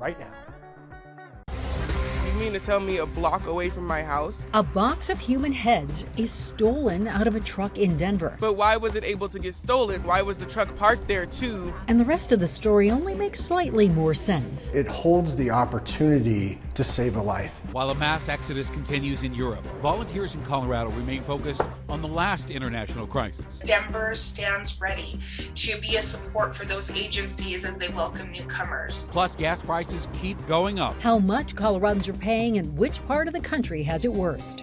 right now. You mean to tell me a block away from my house? A box of human heads is stolen out of a truck in Denver. But why was it able to get stolen? Why was the truck parked there too? And the rest of the story only makes slightly more sense. It holds the opportunity to save a life. While a mass exodus continues in Europe, volunteers in Colorado remain focused on the last international crisis. Denver stands ready to be a support for those agencies as they welcome newcomers. Plus, gas prices keep going up. How much Coloradans are paying and which part of the country has it worst.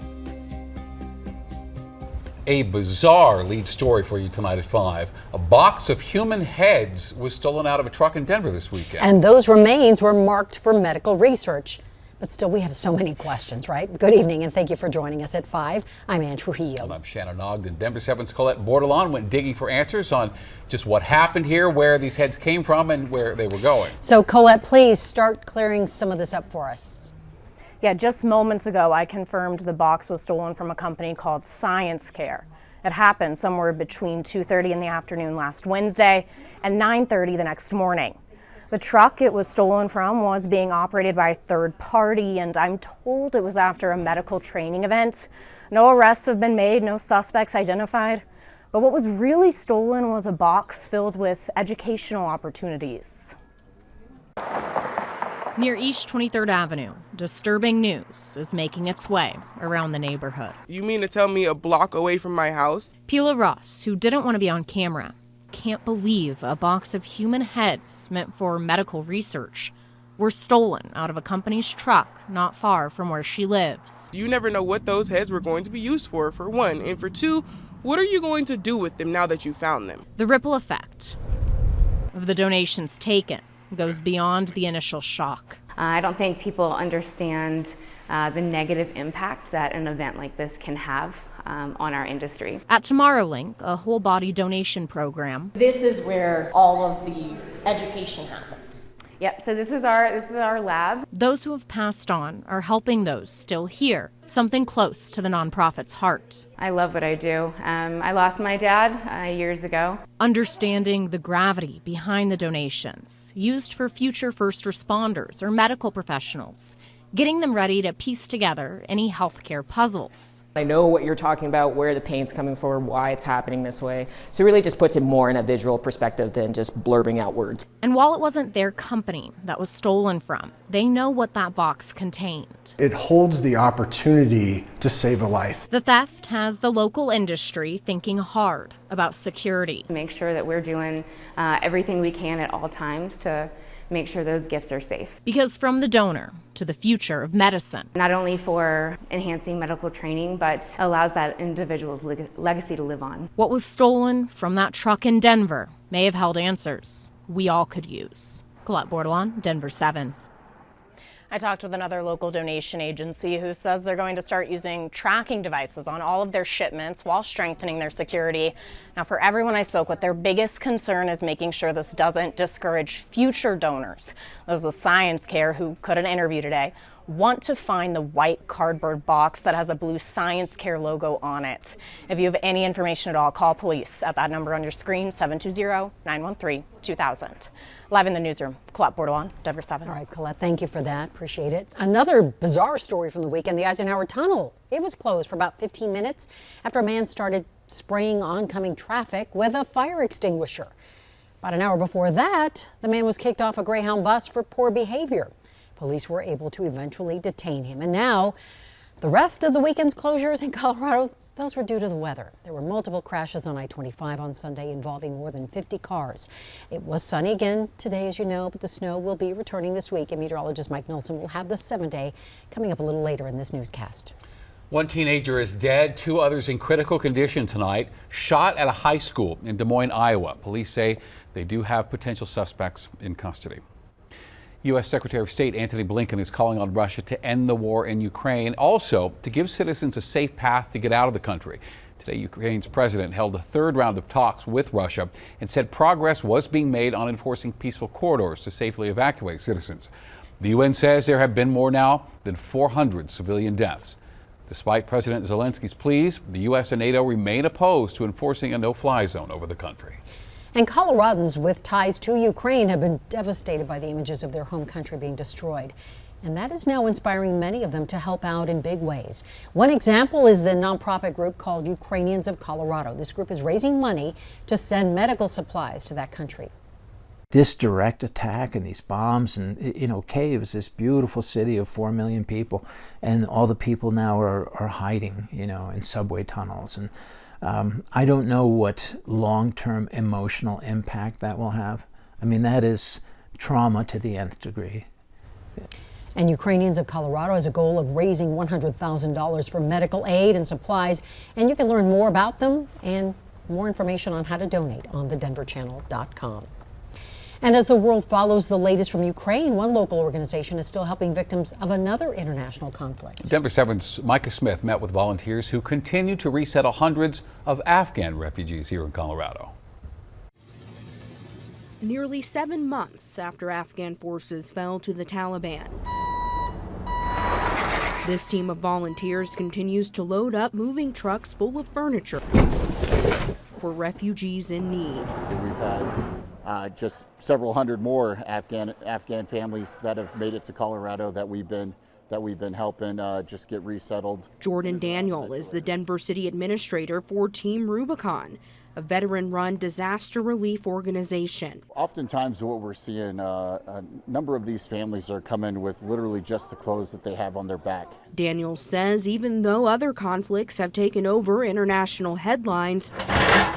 A bizarre lead story for you tonight at 5. A box of human heads was stolen out of a truck in Denver this weekend. And those remains were marked for medical research. But still, we have so many questions, right? Good evening, and thank you for joining us at 5. I'm Ann Trujillo. And I'm Shannon Ogden. Denver 7's Colette Bordelon went digging for answers on just what happened here, where these heads came from, and where they were going. So, Colette, please start clearing some of this up for us. Yeah, just moments ago, I confirmed the box was stolen from a company called Science Care. It happened somewhere between 2:30 in the afternoon last Wednesday and 9:30 the next morning. The truck it was stolen from was being operated by a third party, and I'm told it was after a medical training event. No arrests have been made, no suspects identified. But what was really stolen was a box filled with educational opportunities. Near East 23rd Avenue, disturbing news is making its way around the neighborhood. You mean to tell me a block away from my house? Pila Ross, who didn't want to be on camera, can't believe a box of human heads meant for medical research were stolen out of a company's truck not far from where she lives. You never know what those heads were going to be used for one. And for two, what are you going to do with them now that you found them? The ripple effect of the donations taken goes beyond the initial shock. I don't think people understand the negative impact that an event like this can have on our industry. At TomorrowLink, a whole body donation program, This is where all of the education happens. Yep, so this is our lab. those who have passed on are helping those still here, something close to the nonprofit's heart. I love what I do. I lost my dad years ago. Understanding the gravity behind the donations, used for future first responders or medical professionals, getting them ready to piece together any healthcare puzzles. I know what you're talking about, where the pain's coming from, why it's happening this way. So it really just puts it more in a visual perspective than just blurbing out words. And while it wasn't their company that was stolen from, they know what that box contained. It holds the opportunity to save a life. The theft has the local industry thinking hard about security. Make sure that we're doing everything we can at all times to make sure those gifts are safe. Because from the donor to the future of medicine, Not only for enhancing medical training, but allows that individual's legacy to live on. what was stolen from that truck in Denver may have held answers we all could use. Colette Bordelon, Denver 7. I talked with another local donation agency who says they're going to start using tracking devices on all of their shipments while strengthening their security. Now, for everyone I spoke with, their biggest concern is making sure this doesn't discourage future donors. Those with Science Care, who couldn't interview today, want to find the white cardboard box that has a blue Science Care logo on it. If you have any information at all, call police at that number on your screen, 720-913-2000. Live in the newsroom, Colette Bordelon, Denver 7. All right, Colette, thank you for that. Appreciate it. Another bizarre story from the weekend, the Eisenhower Tunnel. It was closed for about 15 minutes after a man started spraying oncoming traffic with a fire extinguisher. About an hour before that, the man was kicked off a Greyhound bus for poor behavior. Police were able to eventually detain him. And now, the rest of the weekend's closures in Colorado, those were due to the weather. There were multiple crashes on I-25 on Sunday involving more than 50 cars. It was sunny again today, as you know, but the snow will be returning this week, and meteorologist Mike Nelson will have the 7-day coming up a little later in this newscast. One teenager is dead, 2 others in critical condition tonight, shot at a high school in Des Moines, Iowa. Police say they do have potential suspects in custody. U.S. Secretary of State Antony Blinken is calling on Russia to end the war in Ukraine, also to give citizens a safe path to get out of the country. Today, Ukraine's president held a third round of talks with Russia and said progress was being made on enforcing peaceful corridors to safely evacuate citizens. The UN says there have been more now than 400 civilian deaths. Despite President Zelensky's pleas, the U.S. and NATO remain opposed to enforcing a no-fly zone over the country. And Coloradans with ties to Ukraine have been devastated by the images of their home country being destroyed. And that is now inspiring many of them to help out in big ways. One example is the nonprofit group called Ukrainians of Colorado. This group is raising money to send medical supplies to that country. This direct attack and these bombs, and Kyiv is this beautiful city of 4 million people, and all the people now are hiding, in subway tunnels. And I don't know what long-term emotional impact that will have. I mean, that is trauma to the nth degree. And Ukrainians of Colorado has a goal of raising $100,000 for medical aid and supplies. And you can learn more about them and more information on how to donate on thedenverchannel.com. And as the world follows the latest from Ukraine, one local organization is still helping victims of another international conflict. Denver 7's Micah Smith met with volunteers who continue to resettle hundreds of Afghan refugees here in Colorado. Nearly 7 months after Afghan forces fell to the Taliban, this team of volunteers continues to load up moving trucks full of furniture for refugees in need. We've had just several hundred more Afghan families that have made it to Colorado that we've been helping just get resettled. Jordan Daniel is the Denver City Administrator for Team Rubicon, a veteran-run disaster relief organization. Oftentimes what we're seeing, a number of these families are coming with literally just the clothes that they have on their back. Daniel says even though other conflicts have taken over international headlines,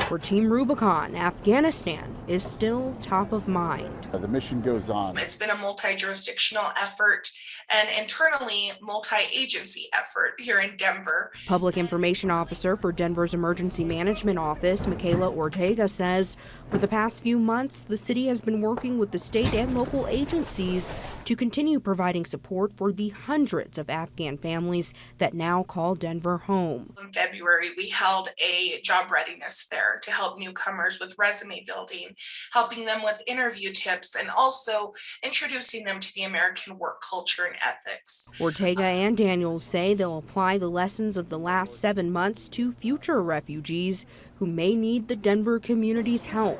for Team Rubicon, Afghanistan is still top of mind. The mission goes on. It's been a multi-jurisdictional effort and internally multi-agency effort here in Denver. Public Information Officer for Denver's Emergency Management Office, Michaela Ortega, says for the past few months, the city has been working with the state and local agencies to continue providing support for the hundreds of Afghan families that now call Denver home. In February, we held a job readiness fair to help newcomers with resume building, helping them with interview tips, and also introducing them to the American work culture and ethics. Ortega and Daniels say they'll apply the lessons of the last 7 months to future refugees who may need the Denver community's help.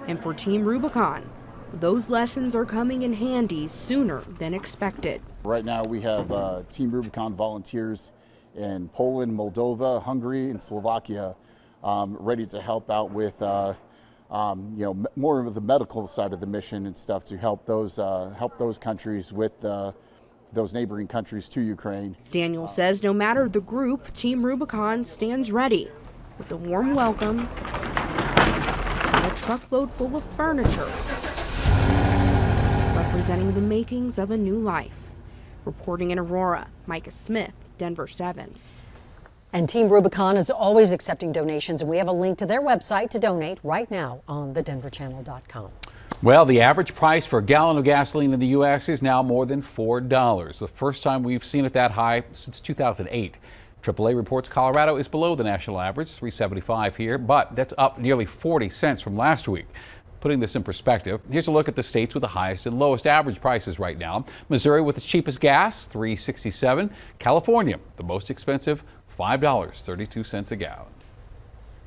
And for Team Rubicon, those lessons are coming in handy sooner than expected. Right now we have Team Rubicon volunteers in Poland, Moldova, Hungary, and Slovakia ready to help out with more of the medical side of the mission and stuff to help those countries with those neighboring countries to Ukraine. Daniel says no matter the group, Team Rubicon stands ready with a warm welcome and a truckload full of furniture representing the makings of a new life. Reporting in Aurora, Micah Smith, Denver 7. And Team Rubicon is always accepting donations, and we have a link to their website to donate right now on thedenverchannel.com. Well, the average price for a gallon of gasoline in the U.S. is now more than $4, the first time we've seen it that high since 2008. AAA reports Colorado is below the national average, $3.75 here, but that's up nearly 40 cents from last week. Putting this in perspective, here's a look at the states with the highest and lowest average prices right now. Missouri with the cheapest gas, $3.67. California, the most expensive, $5.32 a gallon.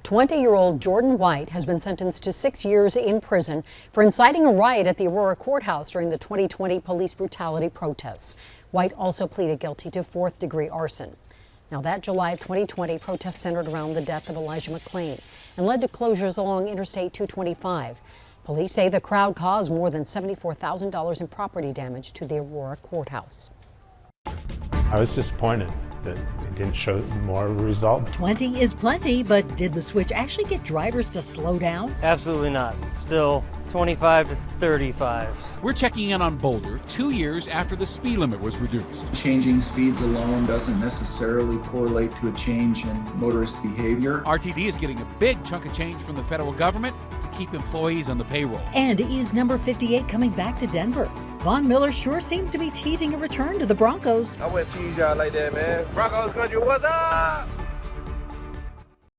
20-year-old Jordan White has been sentenced to 6 years in prison for inciting a riot at the Aurora courthouse during the 2020 police brutality protests. White also pleaded guilty to 4th-degree arson. Now, that July of 2020 protest centered around the death of Elijah McClain and led to closures along Interstate 225. Police say the crowd caused more than $74,000 in property damage to the Aurora courthouse. I was disappointed that it didn't show more result. 20 is plenty, but did the switch actually get drivers to slow down? Absolutely not. Still 25 to 35. We're checking in on Boulder 2 years after the speed limit was reduced. Changing speeds alone doesn't necessarily correlate to a change in motorist behavior. RTD is getting a big chunk of change from the federal government to keep employees on the payroll. And is number 58 coming back to Denver? Von Miller sure seems to be teasing a return to the Broncos. I wouldn't tease y'all like that, man. Broncos country, what's up?